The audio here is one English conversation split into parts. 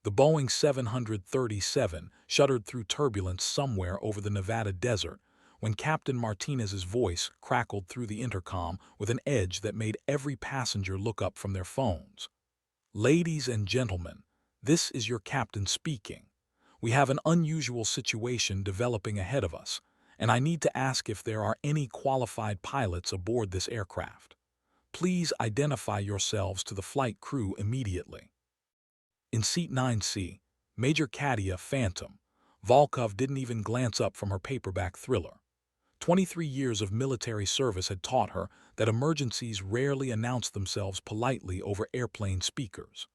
The Boeing 737 shuddered through turbulence somewhere over the Nevada desert when Captain Martinez's voice crackled through the intercom with an edge that made every passenger look up from their phones. "Ladies and gentlemen, this is your captain speaking. We have an unusual situation developing ahead of us, and I need to ask if there are any qualified pilots aboard this aircraft. Please identify yourselves to the flight crew immediately." In seat 9C, Major Katia Phantom Volkov didn't even glance up from her paperback thriller. 23 years of military service had taught her that emergencies rarely announce themselves politely over airplane speakers.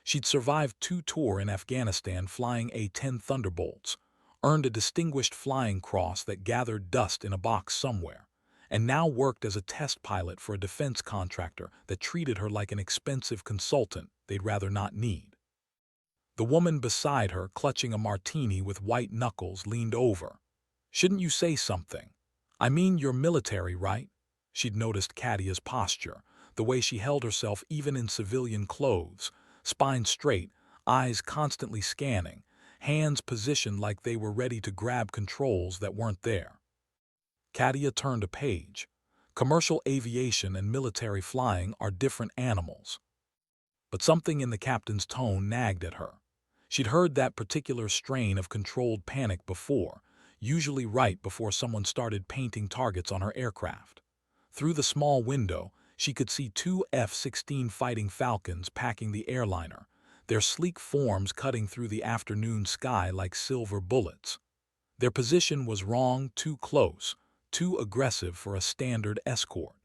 She'd survived 2 tours in Afghanistan flying A-10 Thunderbolts, earned a Distinguished Flying Cross that gathered dust in a box somewhere, and now worked as a test pilot for a defense contractor that treated her like an expensive consultant they'd rather not need. The woman beside her, clutching a martini with white knuckles, leaned over. "Shouldn't you say something? I mean, you're military, right?" She'd noticed Katia's posture, the way she held herself even in civilian clothes, spine straight, eyes constantly scanning, hands positioned like they were ready to grab controls that weren't there. Katia turned a page. Commercial aviation and military flying are different animals. But something in the captain's tone nagged at her. She'd heard that particular strain of controlled panic before, usually right before someone started painting targets on her aircraft. Through the small window, she could see 2 F-16 Fighting Falcons packing the airliner, their sleek forms cutting through the afternoon sky like silver bullets. Their position was wrong, too close, too aggressive for a standard escort.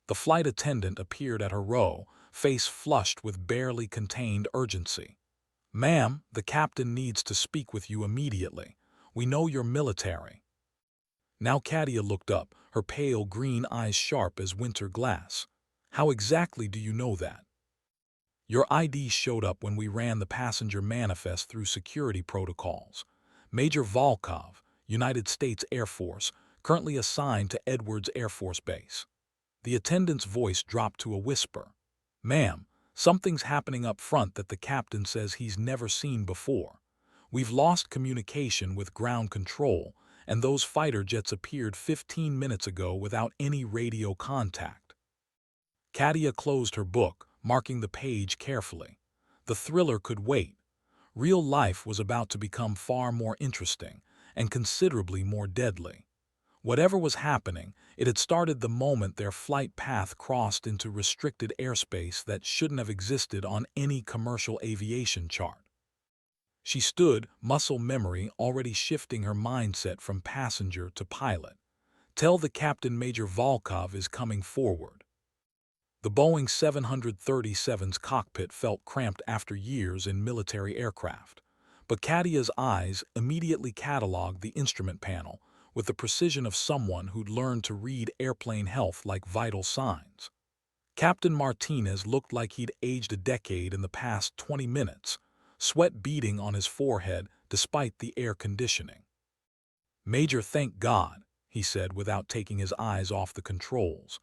The flight attendant appeared at her row, face flushed with barely contained urgency. "Ma'am, the captain needs to speak with you immediately. We know you're military." Now Katia looked up, her pale green eyes sharp as winter glass. "How exactly do you know that?" "Your ID showed up when we ran the passenger manifest through security protocols. Major Volkov, United States Air Force, currently assigned to Edwards Air Force Base." The attendant's voice dropped to a whisper. "Ma'am, something's happening up front that the captain says he's never seen before. We've lost communication with ground control, and those fighter jets appeared 15 minutes ago without any radio contact." Katia closed her book, marking the page carefully. The thriller could wait. Real life was about to become far more interesting, and considerably more deadly. Whatever was happening, it had started the moment their flight path crossed into restricted airspace that shouldn't have existed on any commercial aviation chart. She stood, muscle memory already shifting her mindset from passenger to pilot. "Tell the captain Major Volkov is coming forward." The Boeing 737's cockpit felt cramped after years in military aircraft, but Katia's eyes immediately cataloged the instrument panel with the precision of someone who'd learned to read airplane health like vital signs. Captain Martinez looked like he'd aged a decade in the past 20 minutes, sweat beading on his forehead despite the air conditioning. "Major, thank God," he said without taking his eyes off the controls.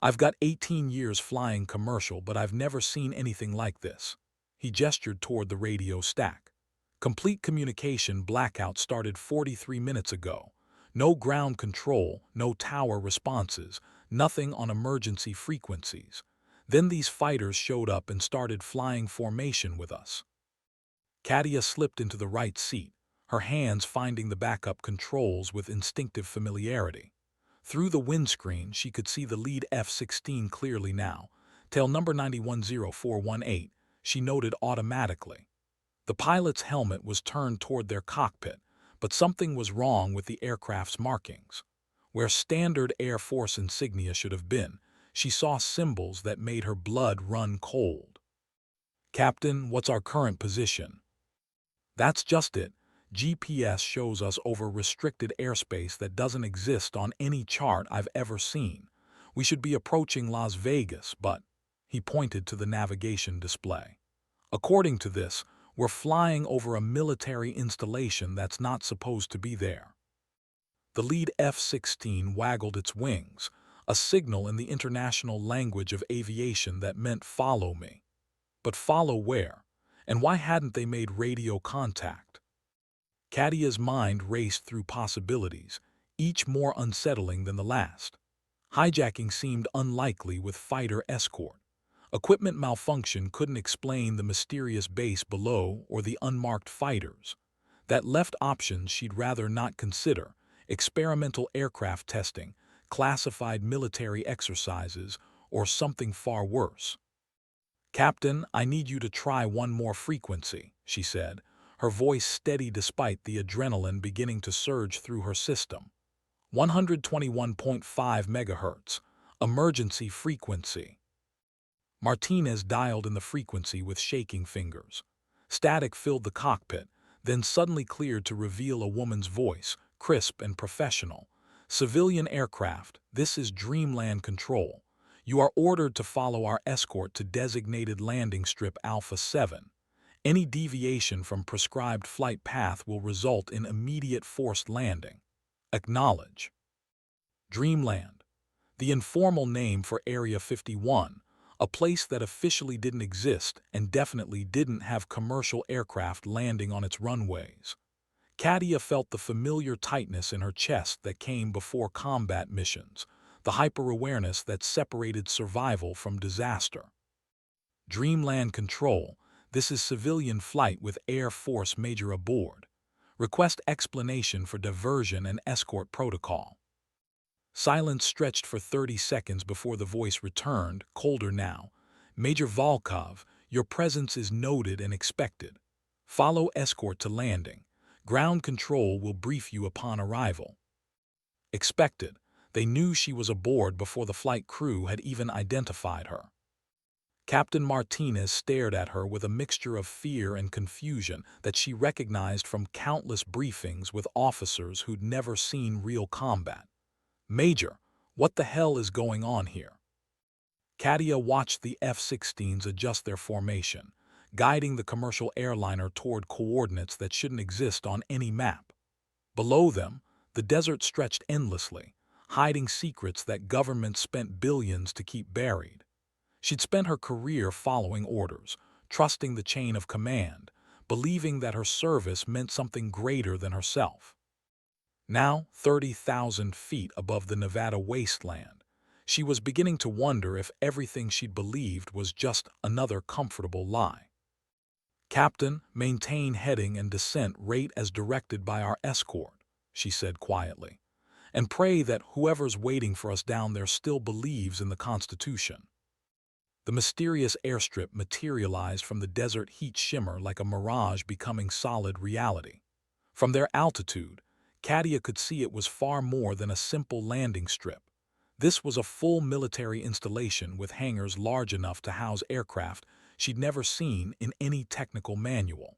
"I've got 18 years flying commercial, but I've never seen anything like this." He gestured toward the radio stack. "Complete communication blackout started 43 minutes ago. No ground control, no tower responses, nothing on emergency frequencies. Then these fighters showed up and started flying formation with us." Katia slipped into the right seat, her hands finding the backup controls with instinctive familiarity. Through the windscreen, she could see the lead F-16 clearly now. Tail number 910418, she noted automatically. The pilot's helmet was turned toward their cockpit, but something was wrong with the aircraft's markings. Where standard Air Force insignia should have been, she saw symbols that made her blood run cold. "Captain, what's our current position?" "That's just it. GPS shows us over restricted airspace that doesn't exist on any chart I've ever seen. We should be approaching Las Vegas, but..." He pointed to the navigation display. "According to this, we're flying over a military installation that's not supposed to be there." The lead F-16 waggled its wings, a signal in the international language of aviation that meant "follow me." But follow where? And why hadn't they made radio contact? Kadia's mind raced through possibilities, each more unsettling than the last. Hijacking seemed unlikely with fighter escort. Equipment malfunction couldn't explain the mysterious base below or the unmarked fighters. That left options she'd rather not consider: experimental aircraft testing, classified military exercises, or something far worse. "Captain, I need you to try one more frequency," she said, her voice steady despite the adrenaline beginning to surge through her system. 121.5 megahertz, emergency frequency. Martinez dialed in the frequency with shaking fingers. Static filled the cockpit, then suddenly cleared to reveal a woman's voice, crisp and professional. "Civilian aircraft, this is Dreamland Control. You are ordered to follow our escort to designated landing strip Alpha 7. Any deviation from prescribed flight path will result in immediate forced landing. Acknowledge." Dreamland, the informal name for Area 51, a place that officially didn't exist and definitely didn't have commercial aircraft landing on its runways. Katia felt the familiar tightness in her chest that came before combat missions, the hyper-awareness that separated survival from disaster. "Dreamland Control, this is civilian flight with Air Force Major aboard. Request explanation for diversion and escort protocol." Silence stretched for 30 seconds before the voice returned, colder now. "Major Volkov, your presence is noted and expected. Follow escort to landing. Ground control will brief you upon arrival." Expected. They knew she was aboard before the flight crew had even identified her. Captain Martinez stared at her with a mixture of fear and confusion that she recognized from countless briefings with officers who'd never seen real combat. "Major, what the hell is going on here?" Katia watched the F-16s adjust their formation, guiding the commercial airliner toward coordinates that shouldn't exist on any map. Below them, the desert stretched endlessly, hiding secrets that governments spent billions to keep buried. She'd spent her career following orders, trusting the chain of command, believing that her service meant something greater than herself. Now, 30,000 feet above the Nevada wasteland, she was beginning to wonder if everything she'd believed was just another comfortable lie. "Captain, maintain heading and descent rate as directed by our escort," she said quietly, "and pray that whoever's waiting for us down there still believes in the Constitution." The mysterious airstrip materialized from the desert heat shimmer like a mirage becoming solid reality. From their altitude, Katia could see it was far more than a simple landing strip. This was a full military installation with hangars large enough to house aircraft she'd never seen in any technical manual.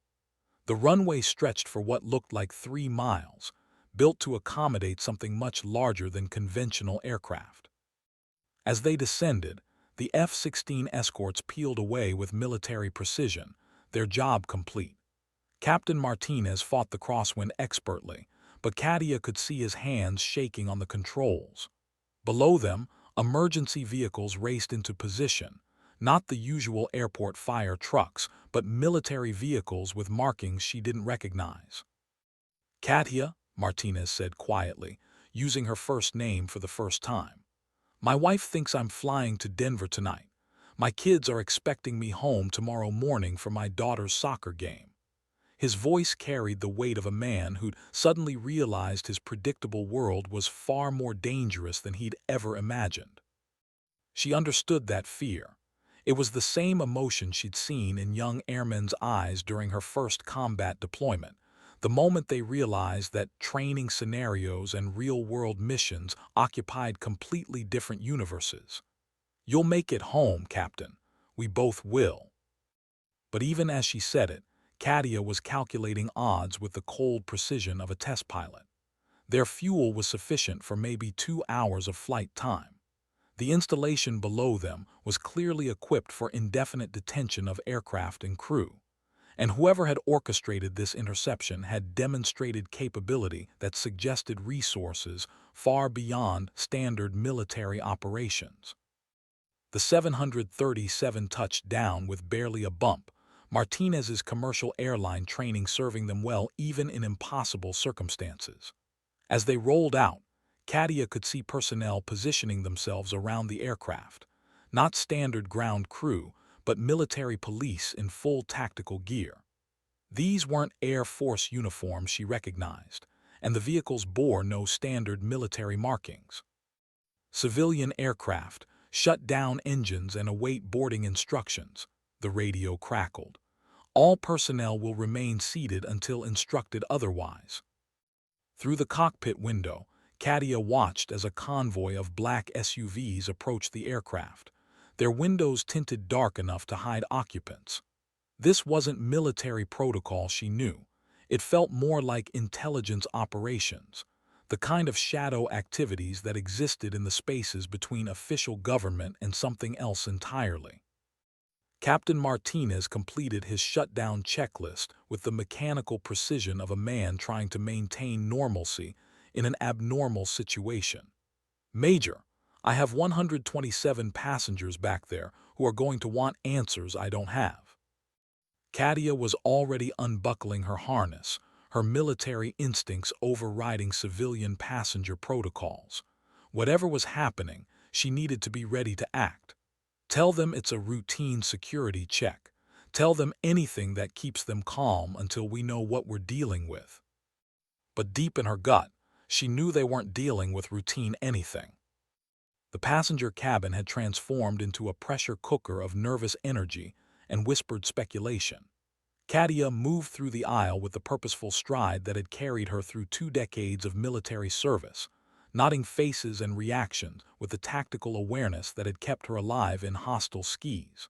The runway stretched for what looked like 3 miles, built to accommodate something much larger than conventional aircraft. As they descended, the F-16 escorts peeled away with military precision, their job complete. Captain Martinez fought the crosswind expertly, but Katia could see his hands shaking on the controls. Below them, emergency vehicles raced into position, not the usual airport fire trucks, but military vehicles with markings she didn't recognize. "Katia," Martinez said quietly, using her first name for the first time. "My wife thinks I'm flying to Denver tonight. My kids are expecting me home tomorrow morning for my daughter's soccer game." His voice carried the weight of a man who'd suddenly realized his predictable world was far more dangerous than he'd ever imagined. She understood that fear. It was the same emotion she'd seen in young airmen's eyes during her first combat deployment, the moment they realized that training scenarios and real-world missions occupied completely different universes. "You'll make it home, Captain. We both will." But even as she said it, Katia was calculating odds with the cold precision of a test pilot. Their fuel was sufficient for maybe 2 hours of flight time. The installation below them was clearly equipped for indefinite detention of aircraft and crew. And whoever had orchestrated this interception had demonstrated capability that suggested resources far beyond standard military operations. The 737 touched down with barely a bump, Martinez's commercial airline training serving them well even in impossible circumstances. As they rolled out, Katia could see personnel positioning themselves around the aircraft. Not standard ground crew, but military police in full tactical gear. These weren't Air Force uniforms she recognized, and the vehicles bore no standard military markings. Civilian aircraft, shut down engines and await boarding instructions, the radio crackled. All personnel will remain seated until instructed otherwise. Through the cockpit window, Katia watched as a convoy of black SUVs approached the aircraft, their windows tinted dark enough to hide occupants. This wasn't military protocol she knew. It felt more like intelligence operations, the kind of shadow activities that existed in the spaces between official government and something else entirely. Captain Martinez completed his shutdown checklist with the mechanical precision of a man trying to maintain normalcy in an abnormal situation. "Major, I have 127 passengers back there who are going to want answers I don't have." Katia was already unbuckling her harness, her military instincts overriding civilian passenger protocols. Whatever was happening, she needed to be ready to act. Tell them it's a routine security check. Tell them anything that keeps them calm until we know what we're dealing with. But deep in her gut, she knew they weren't dealing with routine anything. The passenger cabin had transformed into a pressure cooker of nervous energy and whispered speculation. Katia moved through the aisle with the purposeful stride that had carried her through 2 decades of military service, nodding faces and reactions with the tactical awareness that had kept her alive in hostile skis.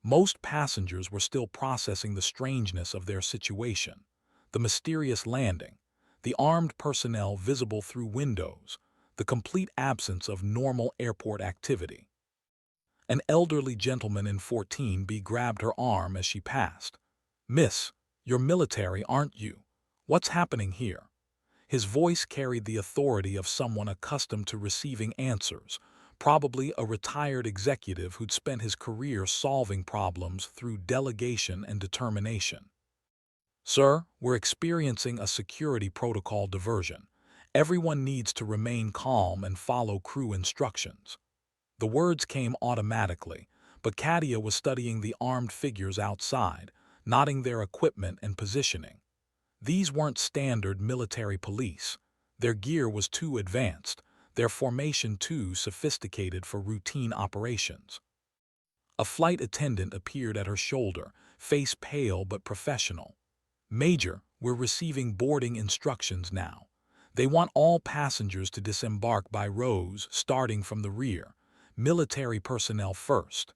Most passengers were still processing the strangeness of their situation, the mysterious landing, the armed personnel visible through windows, the complete absence of normal airport activity. An elderly gentleman in 14B grabbed her arm as she passed. "Miss, you're military, aren't you? What's happening here?" His voice carried the authority of someone accustomed to receiving answers, probably a retired executive who'd spent his career solving problems through delegation and determination. "Sir, we're experiencing a security protocol diversion. Everyone needs to remain calm and follow crew instructions." The words came automatically, but Katia was studying the armed figures outside, noting their equipment and positioning. These weren't standard military police. Their gear was too advanced, their formation too sophisticated for routine operations. A flight attendant appeared at her shoulder, face pale but professional. "Major, we're receiving boarding instructions now. They want all passengers to disembark by rows starting from the rear, military personnel first."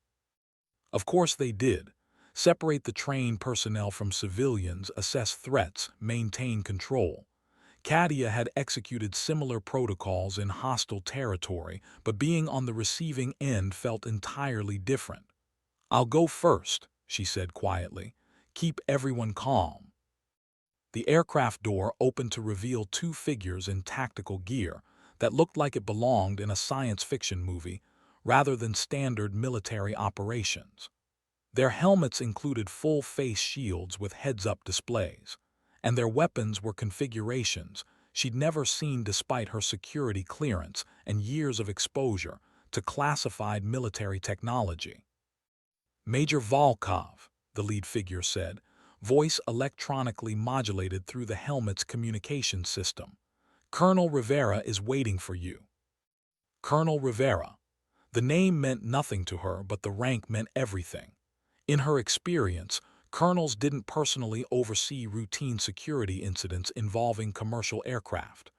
Of course they did. Separate the trained personnel from civilians, assess threats, maintain control. Katia had executed similar protocols in hostile territory, but being on the receiving end felt entirely different. "I'll go first," she said quietly. "Keep everyone calm." The aircraft door opened to reveal 2 figures in tactical gear that looked like it belonged in a science fiction movie rather than standard military operations. Their helmets included full-face shields with heads-up displays, and their weapons were configurations she'd never seen despite her security clearance and years of exposure to classified military technology. "Major Volkov," the lead figure said, voice electronically modulated through the helmet's communication system. "Colonel Rivera is waiting for you." Colonel Rivera. The name meant nothing to her, but the rank meant everything. In her experience, colonels didn't personally oversee routine security incidents involving commercial aircraft.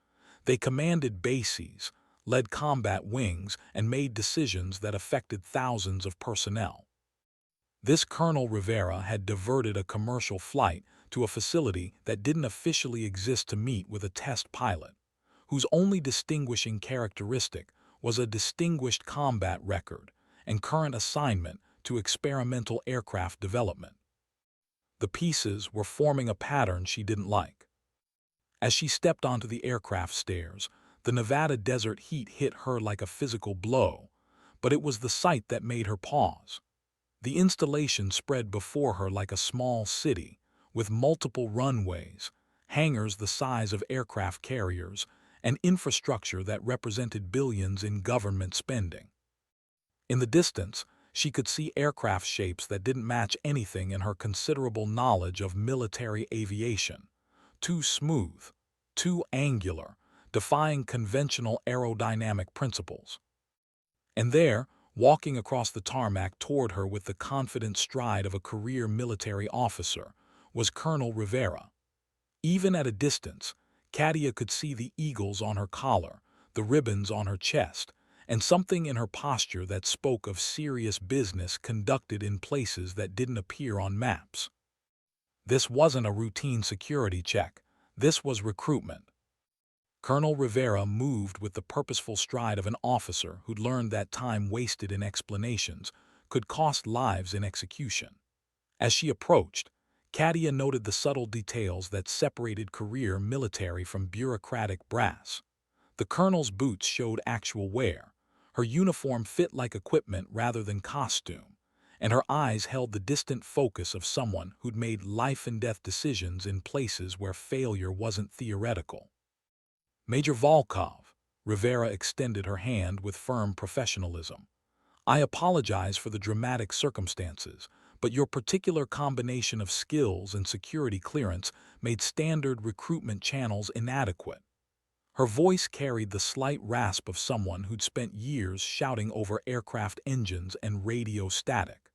They commanded bases, led combat wings, and made decisions that affected thousands of personnel. This Colonel Rivera had diverted a commercial flight to a facility that didn't officially exist to meet with a test pilot, whose only distinguishing characteristic was a distinguished combat record and current assignment to experimental aircraft development. The pieces were forming a pattern she didn't like. As she stepped onto the aircraft stairs, the Nevada desert heat hit her like a physical blow, but it was the sight that made her pause. The installation spread before her like a small city, with multiple runways, hangars the size of aircraft carriers, and infrastructure that represented billions in government spending. In the distance, she could see aircraft shapes that didn't match anything in her considerable knowledge of military aviation. Too smooth, too angular, defying conventional aerodynamic principles. And there, walking across the tarmac toward her with the confident stride of a career military officer, was Colonel Rivera. Even at a distance, Katia could see the eagles on her collar, the ribbons on her chest, and something in her posture that spoke of serious business conducted in places that didn't appear on maps. This wasn't a routine security check. This was recruitment. Colonel Rivera moved with the purposeful stride of an officer who'd learned that time wasted in explanations could cost lives in execution. As she approached, Katia noted the subtle details that separated career military from bureaucratic brass. The colonel's boots showed actual wear, her uniform fit like equipment rather than costume, and her eyes held the distant focus of someone who'd made life-and-death decisions in places where failure wasn't theoretical. Major Volkov, Rivera extended her hand with firm professionalism. I apologize for the dramatic circumstances, but your particular combination of skills and security clearance made standard recruitment channels inadequate. Her voice carried the slight rasp of someone who'd spent years shouting over aircraft engines and radio static.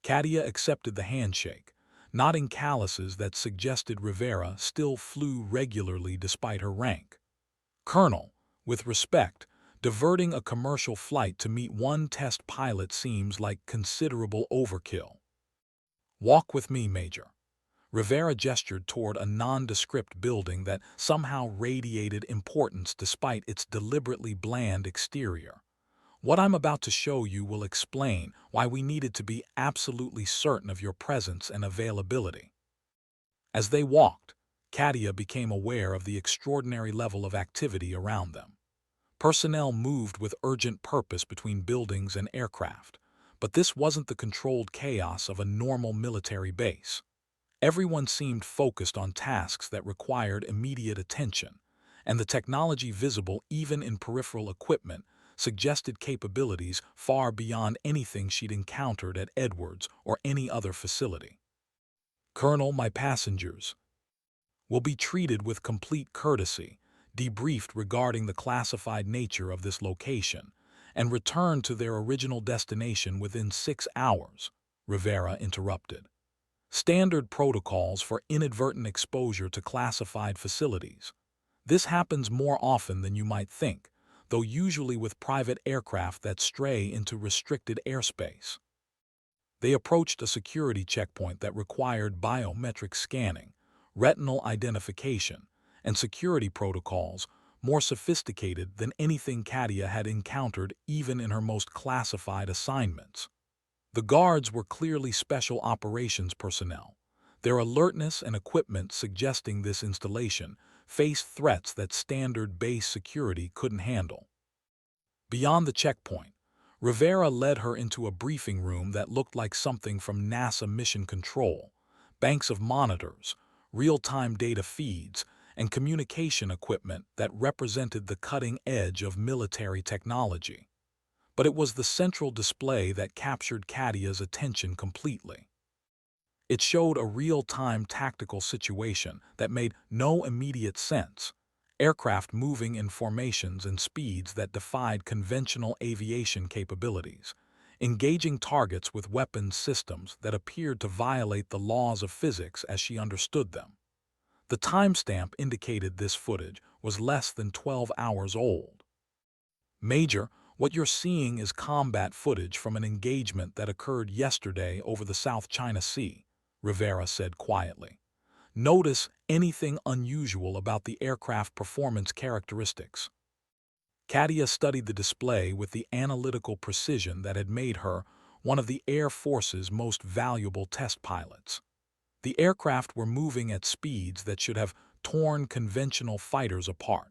Katia accepted the handshake, nodding calluses that suggested Rivera still flew regularly despite her rank. Colonel, with respect, diverting a commercial flight to meet one test pilot seems like considerable overkill. Walk with me, Major. Rivera gestured toward a nondescript building that somehow radiated importance despite its deliberately bland exterior. What I'm about to show you will explain why we needed to be absolutely certain of your presence and availability. As they walked, Katia became aware of the extraordinary level of activity around them. Personnel moved with urgent purpose between buildings and aircraft, but this wasn't the controlled chaos of a normal military base. Everyone seemed focused on tasks that required immediate attention, and the technology visible even in peripheral equipment suggested capabilities far beyond anything she'd encountered at Edwards or any other facility. Colonel, my passengers will be treated with complete courtesy, debriefed regarding the classified nature of this location, and returned to their original destination within 6 hours, Rivera interrupted. Standard protocols for inadvertent exposure to classified facilities. This happens more often than you might think, though usually with private aircraft that stray into restricted airspace. They approached a security checkpoint that required biometric scanning, retinal identification, and security protocols more sophisticated than anything Katia had encountered even in her most classified assignments. The guards were clearly special operations personnel. Their alertness and equipment suggesting this installation faced threats that standard base security couldn't handle. Beyond the checkpoint, Rivera led her into a briefing room that looked like something from NASA Mission Control, banks of monitors, real-time data feeds, and communication equipment that represented the cutting edge of military technology. But it was the central display that captured Katia's attention completely. It showed a real-time tactical situation that made no immediate sense, aircraft moving in formations and speeds that defied conventional aviation capabilities, engaging targets with weapons systems that appeared to violate the laws of physics as she understood them. The timestamp indicated this footage was less than 12 hours old. Major, what you're seeing is combat footage from an engagement that occurred yesterday over the South China Sea, Rivera said quietly. Notice anything unusual about the aircraft performance characteristics. Katia studied the display with the analytical precision that had made her one of the Air Force's most valuable test pilots. The aircraft were moving at speeds that should have torn conventional fighters apart,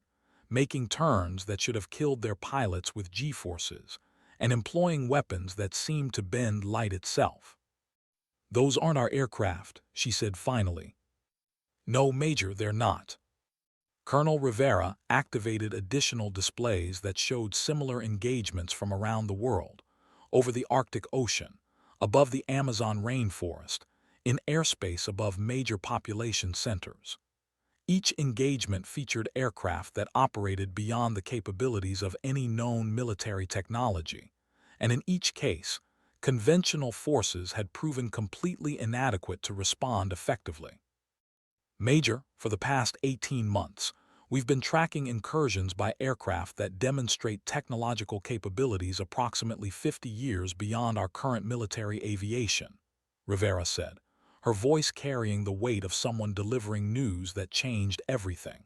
making turns that should have killed their pilots with G-forces, and employing weapons that seemed to bend light itself. "Those aren't our aircraft," she said finally. "No, Major, they're not." Colonel Rivera activated additional displays that showed similar engagements from around the world, over the Arctic Ocean, above the Amazon rainforest, in airspace above major population centers. Each engagement featured aircraft that operated beyond the capabilities of any known military technology, and in each case, conventional forces had proven completely inadequate to respond effectively. "Major, for the past 18 months, we've been tracking incursions by aircraft that demonstrate technological capabilities approximately 50 years beyond our current military aviation," Rivera said, her voice carrying the weight of someone delivering news that changed everything.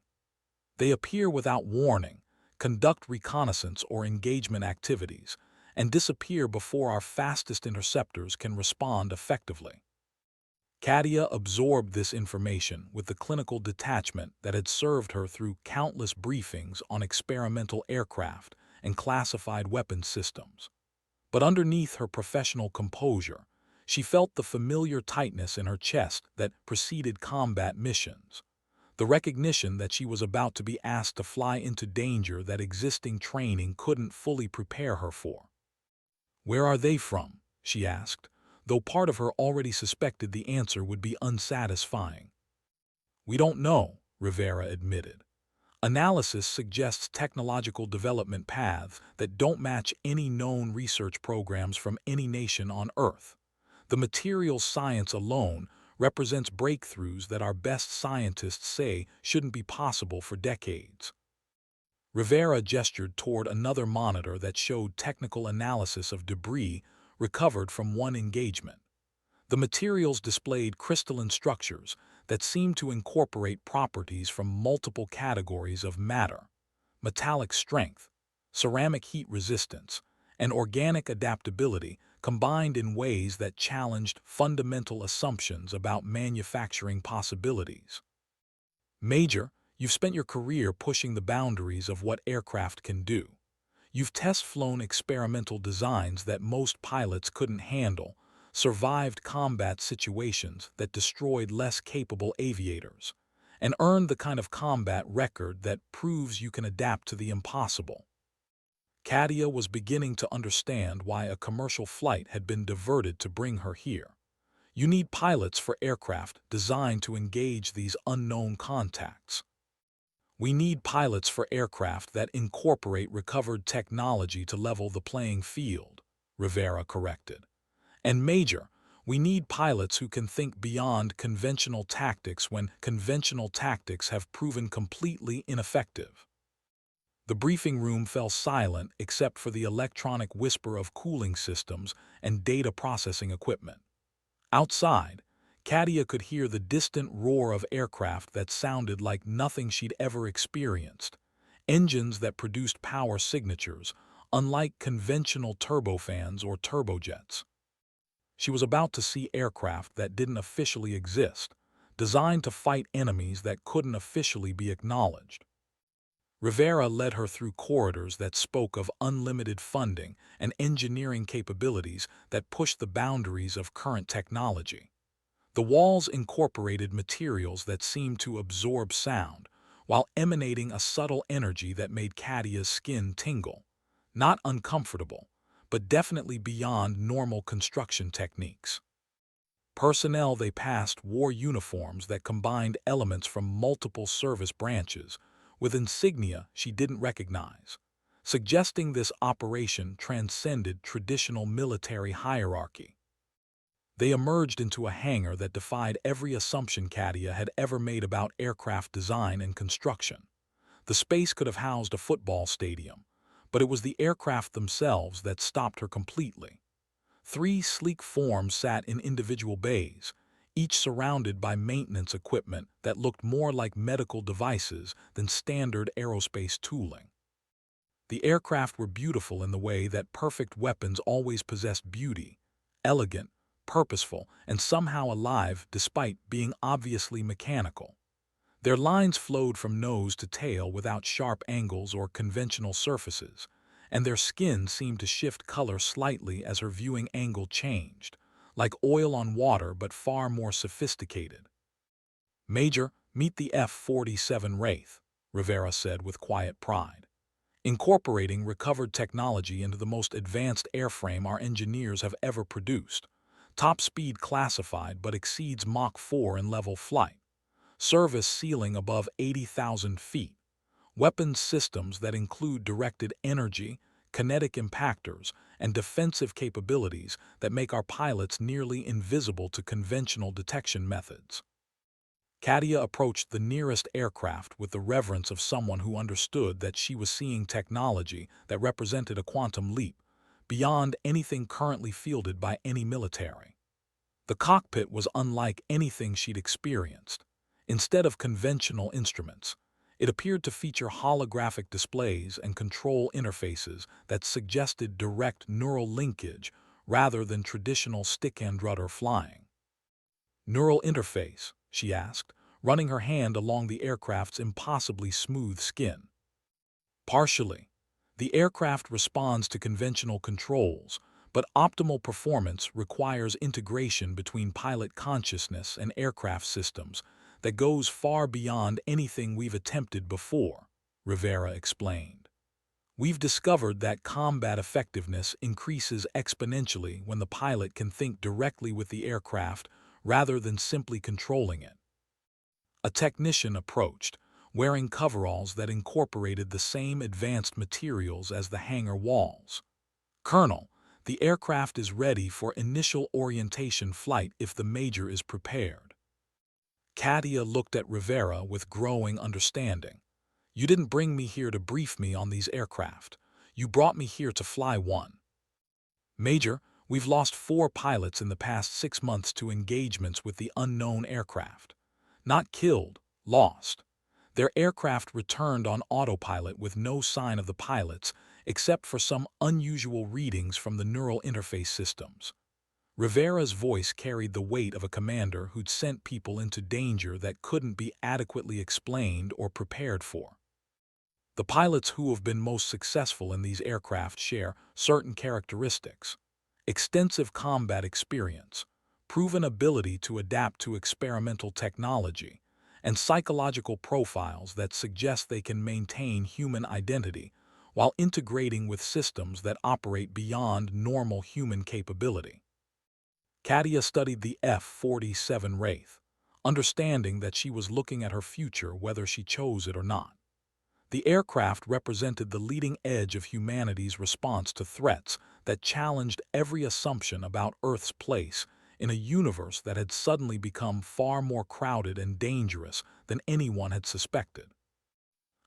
"They appear without warning, conduct reconnaissance or engagement activities, and disappear before our fastest interceptors can respond effectively." Katia absorbed this information with the clinical detachment that had served her through countless briefings on experimental aircraft and classified weapons systems. But underneath her professional composure, she felt the familiar tightness in her chest that preceded combat missions, the recognition that she was about to be asked to fly into danger that existing training couldn't fully prepare her for. "Where are they from?" she asked, though part of her already suspected the answer would be unsatisfying. "We don't know," Rivera admitted. "Analysis suggests technological development paths that don't match any known research programs from any nation on Earth. The materials science alone represents breakthroughs that our best scientists say shouldn't be possible for decades." Rivera gestured toward another monitor that showed technical analysis of debris recovered from one engagement. The materials displayed crystalline structures that seemed to incorporate properties from multiple categories of matter: metallic strength, ceramic heat resistance, and organic adaptability combined in ways that challenged fundamental assumptions about manufacturing possibilities. "Major, you've spent your career pushing the boundaries of what aircraft can do. You've test-flown experimental designs that most pilots couldn't handle, survived combat situations that destroyed less capable aviators, and earned the kind of combat record that proves you can adapt to the impossible." Katia was beginning to understand why a commercial flight had been diverted to bring her here. You need pilots for aircraft designed to engage these unknown contacts. "We need pilots for aircraft that incorporate recovered technology to level the playing field," Rivera corrected. "And Major, we need pilots who can think beyond conventional tactics when conventional tactics have proven completely ineffective." The briefing room fell silent except for the electronic whisper of cooling systems and data processing equipment. Outside, Katia could hear the distant roar of aircraft that sounded like nothing she'd ever experienced, engines that produced power signatures, unlike conventional turbofans or turbojets. She was about to see aircraft that didn't officially exist, designed to fight enemies that couldn't officially be acknowledged. Rivera led her through corridors that spoke of unlimited funding and engineering capabilities that pushed the boundaries of current technology. The walls incorporated materials that seemed to absorb sound, while emanating a subtle energy that made Katia's skin tingle. Not uncomfortable, but definitely beyond normal construction techniques. Personnel they passed wore uniforms that combined elements from multiple service branches, with insignia she didn't recognize, suggesting this operation transcended traditional military hierarchy. They emerged into a hangar that defied every assumption Katia had ever made about aircraft design and construction. The space could have housed a football stadium, but it was the aircraft themselves that stopped her completely. 3 sleek forms sat in individual bays, each surrounded by maintenance equipment that looked more like medical devices than standard aerospace tooling. The aircraft were beautiful in the way that perfect weapons always possessed beauty: elegant, purposeful, and somehow alive despite being obviously mechanical. Their lines flowed from nose to tail without sharp angles or conventional surfaces, and their skin seemed to shift color slightly as her viewing angle changed, like oil on water but far more sophisticated. "Major, meet the F-47 Wraith," Rivera said with quiet pride. "Incorporating recovered technology into the most advanced airframe our engineers have ever produced. Top speed classified but exceeds Mach 4 in level flight. Service ceiling above 80,000 feet. Weapons systems that include directed energy, kinetic impactors, and defensive capabilities that make our pilots nearly invisible to conventional detection methods." Katia approached the nearest aircraft with the reverence of someone who understood that she was seeing technology that represented a quantum leap, beyond anything currently fielded by any military. The cockpit was unlike anything she'd experienced. Instead of conventional instruments, it appeared to feature holographic displays and control interfaces that suggested direct neural linkage rather than traditional stick-and-rudder flying. "Neural interface?" she asked, running her hand along the aircraft's impossibly smooth skin. "Partially. The aircraft responds to conventional controls, but optimal performance requires integration between pilot consciousness and aircraft systems that goes far beyond anything we've attempted before," Rivera explained. "We've discovered that combat effectiveness increases exponentially when the pilot can think directly with the aircraft rather than simply controlling it." A technician approached, wearing coveralls that incorporated the same advanced materials as the hangar walls. "Colonel, the aircraft is ready for initial orientation flight if the Major is prepared." Katia looked at Rivera with growing understanding. "You didn't bring me here to brief me on these aircraft. You brought me here to fly one." "Major, we've lost 4 pilots in the past 6 months to engagements with the unknown aircraft. Not killed, lost. Their aircraft returned on autopilot with no sign of the pilots, except for some unusual readings from the neural interface systems." Rivera's voice carried the weight of a commander who'd sent people into danger that couldn't be adequately explained or prepared for. "The pilots who have been most successful in these aircraft share certain characteristics: extensive combat experience, proven ability to adapt to experimental technology, and psychological profiles that suggest they can maintain human identity while integrating with systems that operate beyond normal human capability." Katia studied the F-47 Wraith, understanding that she was looking at her future whether she chose it or not. The aircraft represented the leading edge of humanity's response to threats that challenged every assumption about Earth's place in a universe that had suddenly become far more crowded and dangerous than anyone had suspected.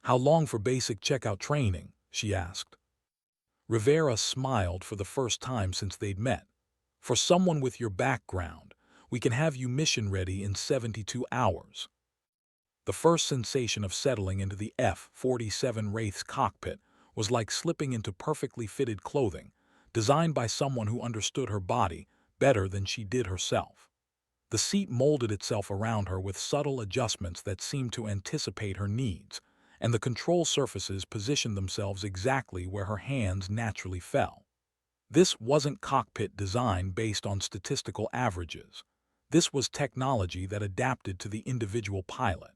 "How long for basic checkout training?" she asked. Rivera smiled for the first time since they'd met. "For someone with your background, we can have you mission ready in 72 hours. The first sensation of settling into the F-47 Wraith's cockpit was like slipping into perfectly fitted clothing, designed by someone who understood her body better than she did herself. The seat molded itself around her with subtle adjustments that seemed to anticipate her needs, and the control surfaces positioned themselves exactly where her hands naturally fell. This wasn't cockpit design based on statistical averages. This was technology that adapted to the individual pilot.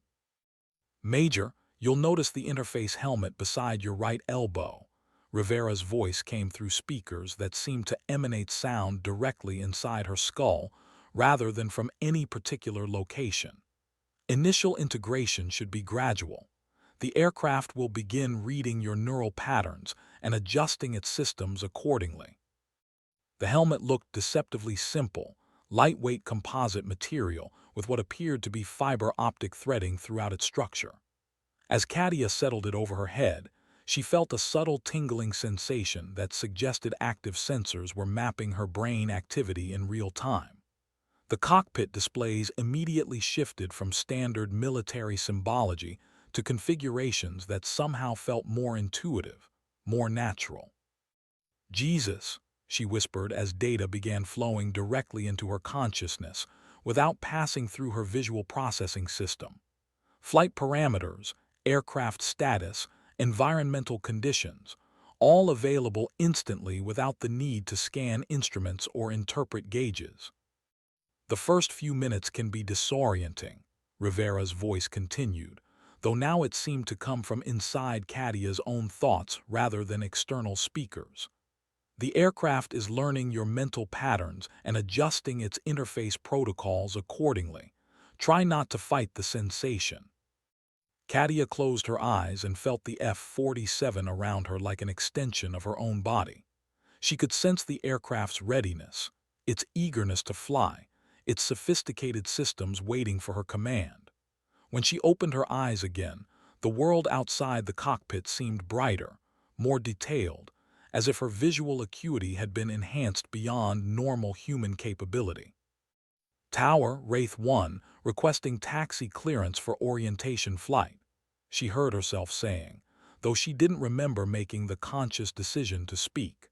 "Major, you'll notice the interface helmet beside your right elbow." Rivera's voice came through speakers that seemed to emanate sound directly inside her skull rather than from any particular location. "Initial integration should be gradual. The aircraft will begin reading your neural patterns and adjusting its systems accordingly." The helmet looked deceptively simple, lightweight composite material with what appeared to be fiber optic threading throughout its structure. As Katia settled it over her head, she felt a subtle tingling sensation that suggested active sensors were mapping her brain activity in real time. The cockpit displays immediately shifted from standard military symbology to configurations that somehow felt more intuitive, more natural. "Jesus," she whispered as data began flowing directly into her consciousness without passing through her visual processing system. Flight parameters, aircraft status, environmental conditions, all available instantly without the need to scan instruments or interpret gauges. The first few minutes can be disorienting, Rivera's voice continued, though now it seemed to come from inside Kadia's own thoughts rather than external speakers. The aircraft is learning your mental patterns and adjusting its interface protocols accordingly. Try not to fight the sensation. Katia closed her eyes and felt the F-47 around her like an extension of her own body. She could sense the aircraft's readiness, its eagerness to fly, its sophisticated systems waiting for her command. When she opened her eyes again, the world outside the cockpit seemed brighter, more detailed, as if her visual acuity had been enhanced beyond normal human capability. Tower, Wraith 1, requesting taxi clearance for orientation flight, she heard herself saying, though she didn't remember making the conscious decision to speak.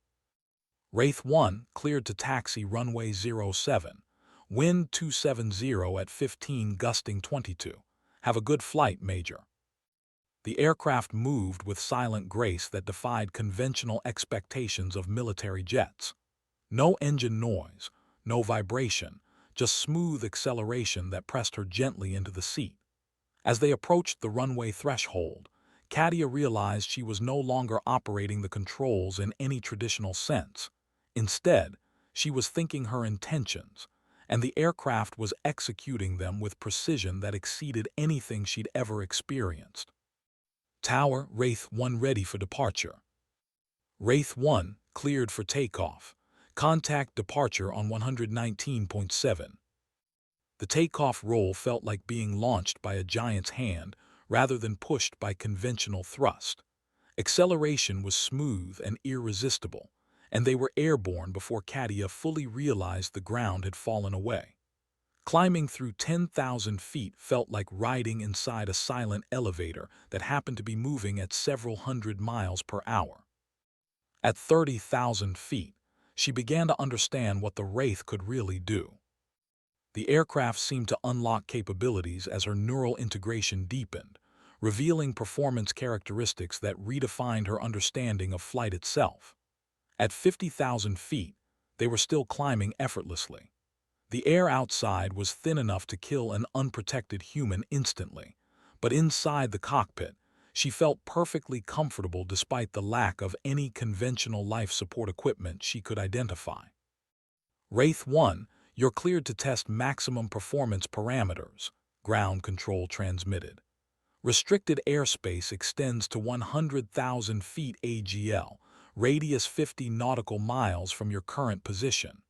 Wraith 1, cleared to taxi runway 07, wind 270 at 15 gusting 22. Have a good flight, Major. The aircraft moved with silent grace that defied conventional expectations of military jets. No engine noise, no vibration, just smooth acceleration that pressed her gently into the seat. As they approached the runway threshold, Katia realized she was no longer operating the controls in any traditional sense. Instead, she was thinking her intentions, and the aircraft was executing them with precision that exceeded anything she'd ever experienced. Tower, Wraith 1 ready for departure. Wraith 1, cleared for takeoff. Contact departure on 119.7. The takeoff roll felt like being launched by a giant's hand rather than pushed by conventional thrust. Acceleration was smooth and irresistible, and they were airborne before Katia fully realized the ground had fallen away. Climbing through 10,000 feet felt like riding inside a silent elevator that happened to be moving at several hundred miles per hour. At 30,000 feet, she began to understand what the Wraith could really do. The aircraft seemed to unlock capabilities as her neural integration deepened, revealing performance characteristics that redefined her understanding of flight itself. At 50,000 feet, they were still climbing effortlessly. The air outside was thin enough to kill an unprotected human instantly, but inside the cockpit, she felt perfectly comfortable despite the lack of any conventional life support equipment she could identify. Wraith 1, you're cleared to test maximum performance parameters, ground control transmitted. Restricted airspace extends to 100,000 feet AGL, radius 50 nautical miles from your current position.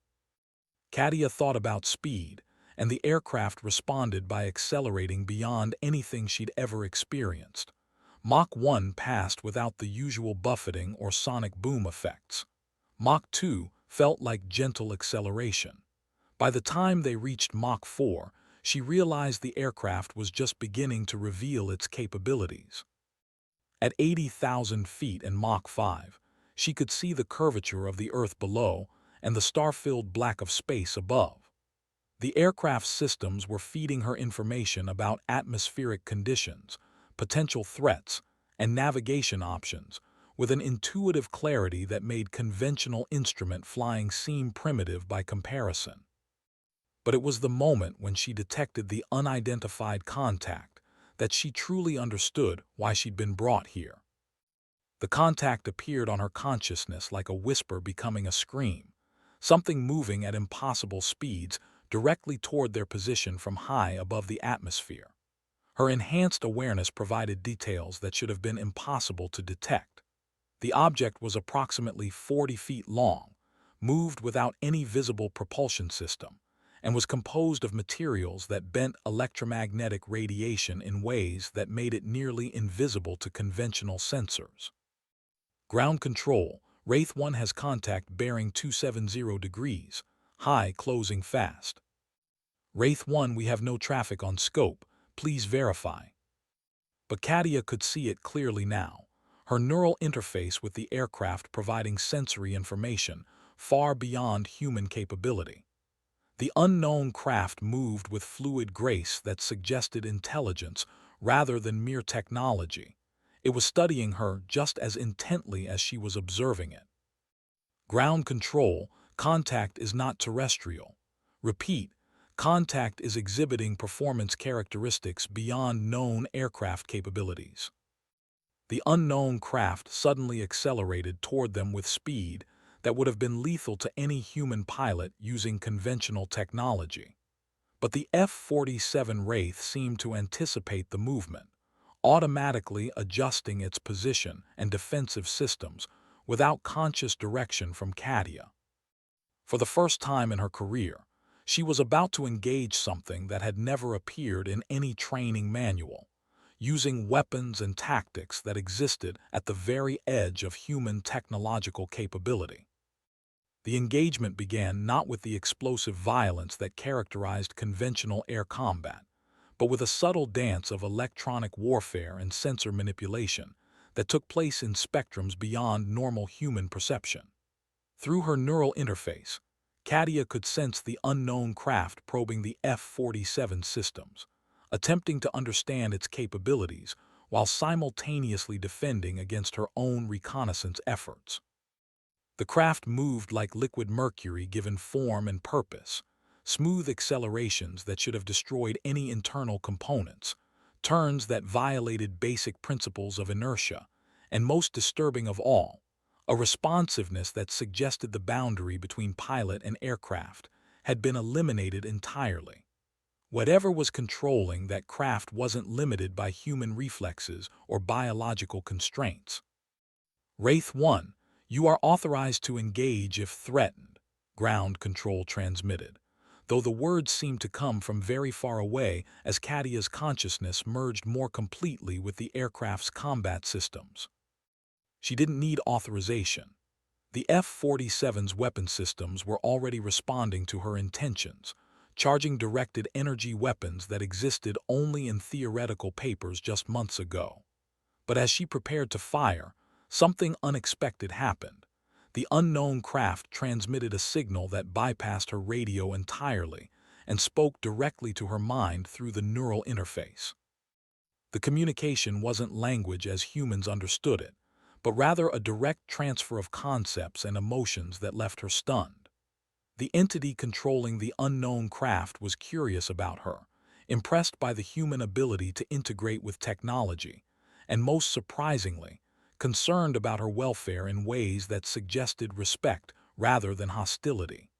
Katia thought about speed, and the aircraft responded by accelerating beyond anything she'd ever experienced. Mach 1 passed without the usual buffeting or sonic boom effects. Mach 2 felt like gentle acceleration. By the time they reached Mach 4, she realized the aircraft was just beginning to reveal its capabilities. At 80,000 feet and Mach 5, she could see the curvature of the Earth below and the star-filled black of space above. The aircraft's systems were feeding her information about atmospheric conditions, potential threats, and navigation options, with an intuitive clarity that made conventional instrument flying seem primitive by comparison. But it was the moment when she detected the unidentified contact that she truly understood why she'd been brought here. The contact appeared on her consciousness like a whisper becoming a scream, something moving at impossible speeds directly toward their position from high above the atmosphere. Her enhanced awareness provided details that should have been impossible to detect. The object was approximately 40 feet long, moved without any visible propulsion system, and was composed of materials that bent electromagnetic radiation in ways that made it nearly invisible to conventional sensors. Ground control, Wraith 1 has contact bearing 270 degrees, high closing fast. Wraith 1, we have no traffic on scope, please verify. But Katia could see it clearly now, her neural interface with the aircraft providing sensory information far beyond human capability. The unknown craft moved with fluid grace that suggested intelligence rather than mere technology, It was studying her just as intently as she was observing it. Ground control, contact is not terrestrial. Repeat, contact is exhibiting performance characteristics beyond known aircraft capabilities. The unknown craft suddenly accelerated toward them with speed that would have been lethal to any human pilot using conventional technology. But the F-47 Wraith seemed to anticipate the movement, automatically adjusting its position and defensive systems without conscious direction from Katia. For the first time in her career, she was about to engage something that had never appeared in any training manual, using weapons and tactics that existed at the very edge of human technological capability. The engagement began not with the explosive violence that characterized conventional air combat, but with a subtle dance of electronic warfare and sensor manipulation that took place in spectrums beyond normal human perception. Through her neural interface, Katia could sense the unknown craft probing the F-47 systems, attempting to understand its capabilities while simultaneously defending against her own reconnaissance efforts. The craft moved like liquid mercury given form and purpose, smooth accelerations that should have destroyed any internal components, turns that violated basic principles of inertia, and most disturbing of all, a responsiveness that suggested the boundary between pilot and aircraft had been eliminated entirely. Whatever was controlling that craft wasn't limited by human reflexes or biological constraints. Wraith 1, you are authorized to engage if threatened, ground control transmitted, though the words seemed to come from very far away as Katia's consciousness merged more completely with the aircraft's combat systems. She didn't need authorization. The F-47's weapon systems were already responding to her intentions, charging directed energy weapons that existed only in theoretical papers just months ago. But as she prepared to fire, something unexpected happened. The unknown craft transmitted a signal that bypassed her radio entirely and spoke directly to her mind through the neural interface. The communication wasn't language as humans understood it, but rather a direct transfer of concepts and emotions that left her stunned. The entity controlling the unknown craft was curious about her, impressed by the human ability to integrate with technology, and most surprisingly, concerned about her welfare in ways that suggested respect rather than hostility.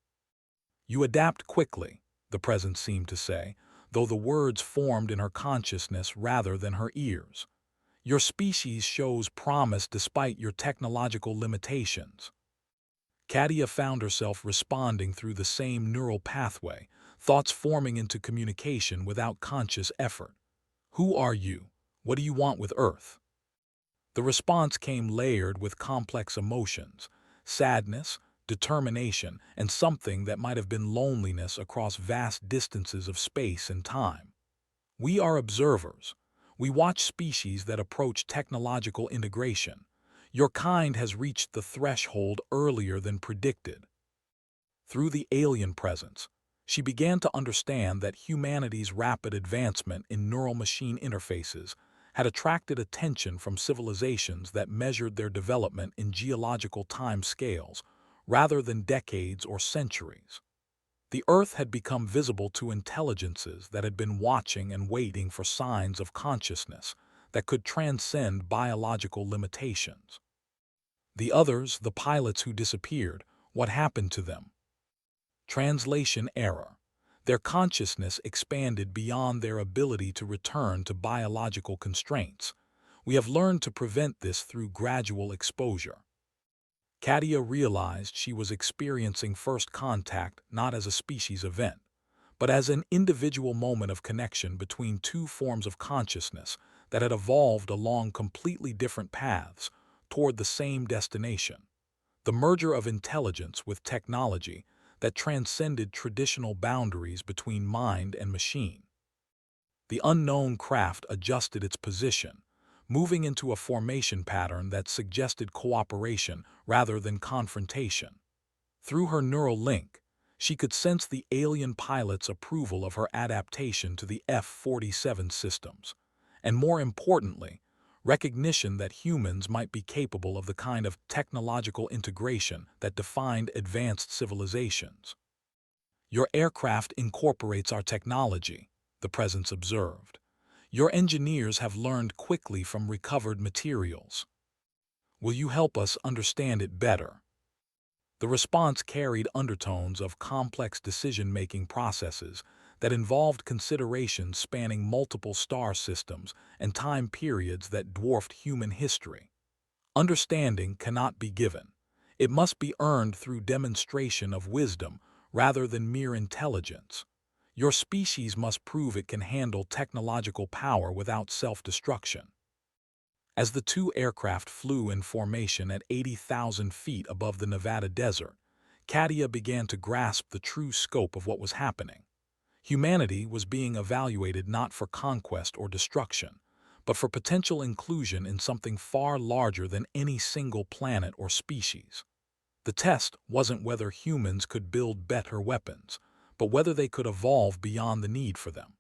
You adapt quickly, the presence seemed to say, though the words formed in her consciousness rather than her ears. Your species shows promise despite your technological limitations. Katia found herself responding through the same neural pathway, thoughts forming into communication without conscious effort. Who are you? What do you want with Earth? The response came layered with complex emotions, sadness, determination, and something that might have been loneliness across vast distances of space and time. We are observers. We watch species that approach technological integration. Your kind has reached the threshold earlier than predicted. Through the alien presence, she began to understand that humanity's rapid advancement in neural-machine interfaces had attracted attention from civilizations that measured their development in geological time scales rather than decades or centuries. The Earth had become visible to intelligences that had been watching and waiting for signs of consciousness that could transcend biological limitations. The others, the pilots who disappeared, what happened to them? Translation error. Their consciousness expanded beyond their ability to return to biological constraints. We have learned to prevent this through gradual exposure. Katia realized she was experiencing first contact not as a species event, but as an individual moment of connection between two forms of consciousness that had evolved along completely different paths toward the same destination. The merger of intelligence with technology that transcended traditional boundaries between mind and machine. The unknown craft adjusted its position, moving into a formation pattern that suggested cooperation rather than confrontation. Through her neural link, she could sense the alien pilot's approval of her adaptation to the F-47 systems, and more importantly, recognition that humans might be capable of the kind of technological integration that defined advanced civilizations. "Your aircraft incorporates our technology," the presence observed. "Your engineers have learned quickly from recovered materials. Will you help us understand it better?" The response carried undertones of complex decision-making processes that involved considerations spanning multiple star systems and time periods that dwarfed human history. Understanding cannot be given. It must be earned through demonstration of wisdom rather than mere intelligence. Your species must prove it can handle technological power without self-destruction. As the two aircraft flew in formation at 80,000 feet above the Nevada desert, Katia began to grasp the true scope of what was happening. Humanity was being evaluated not for conquest or destruction, but for potential inclusion in something far larger than any single planet or species. The test wasn't whether humans could build better weapons, but whether they could evolve beyond the need for them.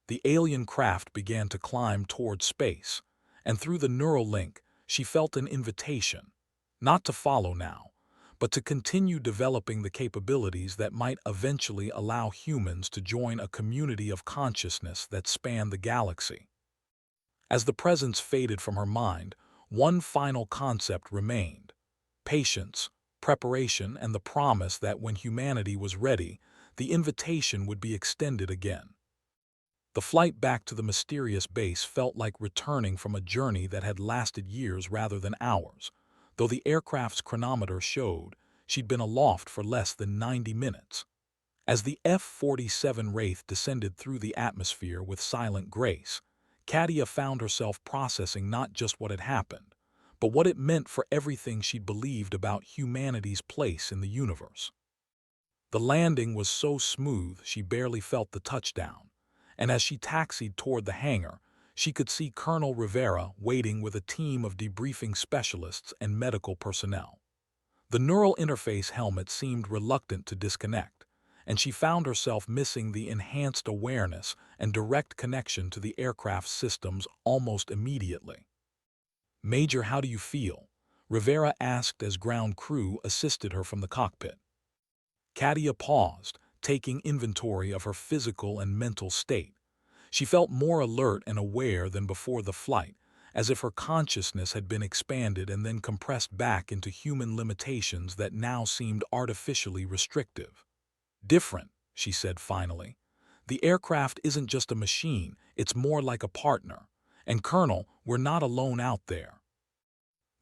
The alien craft began to climb toward space, and through the neural link, she felt an invitation, not to follow now, but to continue developing the capabilities that might eventually allow humans to join a community of consciousness that spanned the galaxy. As the presence faded from her mind, one final concept remained: patience, preparation, and the promise that when humanity was ready, the invitation would be extended again. The flight back to the mysterious base felt like returning from a journey that had lasted years rather than hours, though the aircraft's chronometer showed she'd been aloft for less than 90 minutes. As the F-47 Wraith descended through the atmosphere with silent grace, Katia found herself processing not just what had happened, but what it meant for everything she'd believed about humanity's place in the universe. The landing was so smooth she barely felt the touchdown, and as she taxied toward the hangar, she could see Colonel Rivera waiting with a team of debriefing specialists and medical personnel. The neural interface helmet seemed reluctant to disconnect, and she found herself missing the enhanced awareness and direct connection to the aircraft's systems almost immediately. "Major, how do you feel?" Rivera asked as ground crew assisted her from the cockpit. Katia paused, taking inventory of her physical and mental state. She felt more alert and aware than before the flight, as if her consciousness had been expanded and then compressed back into human limitations that now seemed artificially restrictive. "Different," she said finally. "The aircraft isn't just a machine, it's more like a partner. And Colonel, we're not alone out there."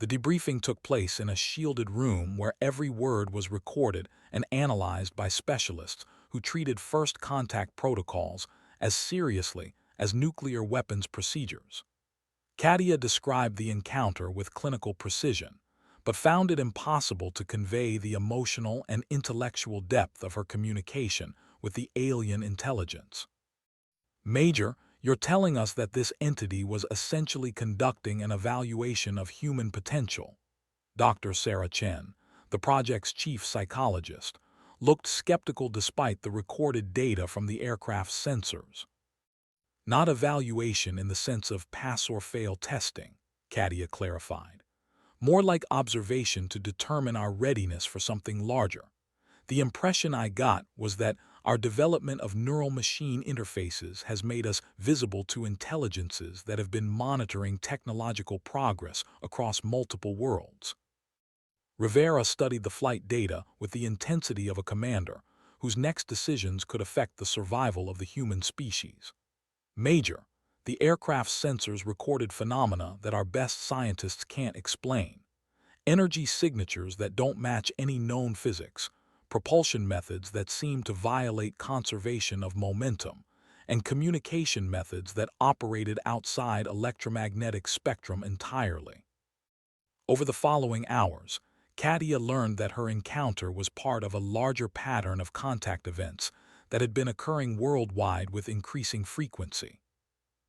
The debriefing took place in a shielded room where every word was recorded and analyzed by specialists who treated first contact protocols as seriously as nuclear weapons procedures. Katia described the encounter with clinical precision, but found it impossible to convey the emotional and intellectual depth of her communication with the alien intelligence. "Major, you're telling us that this entity was essentially conducting an evaluation of human potential." Dr. Sarah Chen, the project's chief psychologist, looked skeptical despite the recorded data from the aircraft's sensors. "Not evaluation in the sense of pass-or-fail testing," Katia clarified. "More like observation to determine our readiness for something larger. The impression I got was that our development of neural machine interfaces has made us visible to intelligences that have been monitoring technological progress across multiple worlds." Rivera studied the flight data with the intensity of a commander whose next decisions could affect the survival of the human species. "Major, the aircraft's sensors recorded phenomena that our best scientists can't explain. Energy signatures that don't match any known physics, propulsion methods that seem to violate conservation of momentum, and communication methods that operated outside electromagnetic spectrum entirely." Over the following hours, Katia learned that her encounter was part of a larger pattern of contact events that had been occurring worldwide with increasing frequency.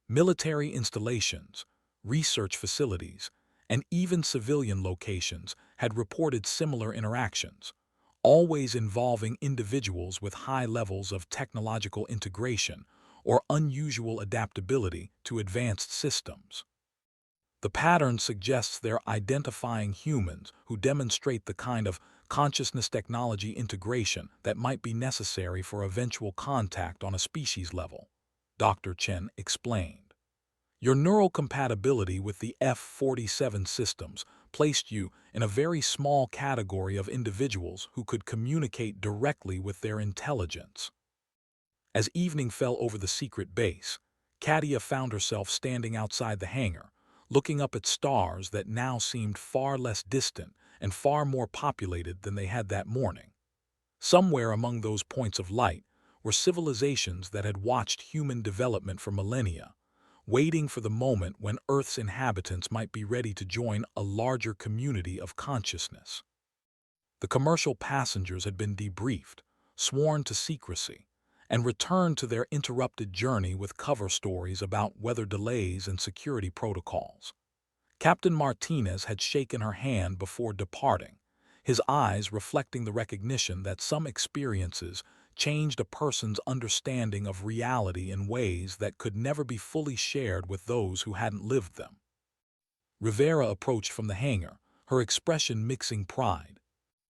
Military installations, research facilities, and even civilian locations had reported similar interactions, always involving individuals with high levels of technological integration or unusual adaptability to advanced systems. The pattern suggests they're identifying humans who demonstrate the kind of consciousness technology integration that might be necessary for eventual contact on a species level, Dr. Chen explained. Your neural compatibility with the F-47 systems placed you in a very small category of individuals who could communicate directly with their intelligence. As evening fell over the secret base, Katia found herself standing outside the hangar, looking up at stars that now seemed far less distant and far more populated than they had that morning. Somewhere among those points of light were civilizations that had watched human development for millennia, waiting for the moment when Earth's inhabitants might be ready to join a larger community of consciousness. The commercial passengers had been debriefed, sworn to secrecy, and returned to their interrupted journey with cover stories about weather delays and security protocols. Captain Martinez had shaken her hand before departing, his eyes reflecting the recognition that some experiences changed a person's understanding of reality in ways that could never be fully shared with those who hadn't lived them. Rivera approached from the hangar, her expression mixing pride